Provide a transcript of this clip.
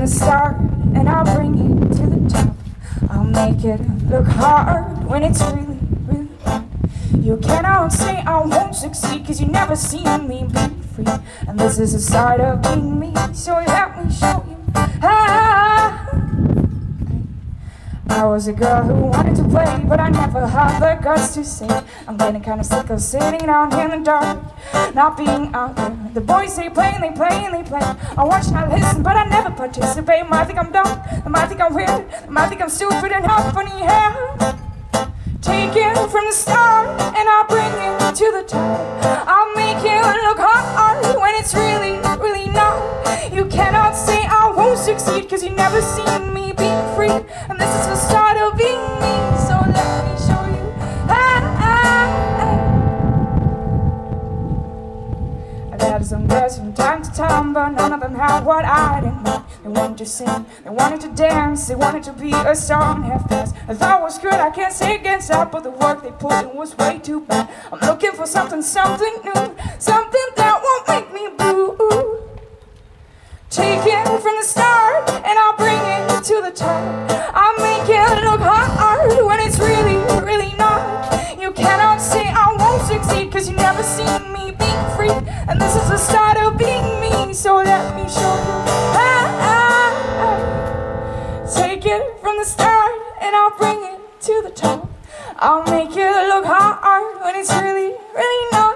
the start and I'll bring it to the top. I'll make it look hard when it's really, really hard. You cannot say I won't succeed, cause you never seen me be free. And this is the start of being me, so let me show you how. I was a girl who wanted to play, but I never had the guts to say I'm getting kind of sick of sitting down here in the dark, not being out there. The boys say play and they play and they play. I watch and I listen, but I never participate. They might think I'm dumb, they might think I'm weird, they might think I'm stupid and have funny hair. Take it from the start and I'll bring it to the top. I'll make it look hard when it's really, really not. You cannot say I won't succeed, cause you never seen me be free. And this is the start of being me, so let me show you I've had some girls from time to time, but none of them had what I didn't want. They wanted to sing, they wanted to dance, they wanted to be a star and have fast. I thought it was good, I can't say against that, but the work they put in was way too bad. I'm looking for something new, something that won't make me blue. Take it from the start and I'll bring it to the top. I'll make it look hard when it's really, really not. You cannot say I won't succeed, cause you never seen me be free. And this is the start of being me, so let me show you Take it from the start and I'll bring it to the top. I'll make it look hard when it's really, really not.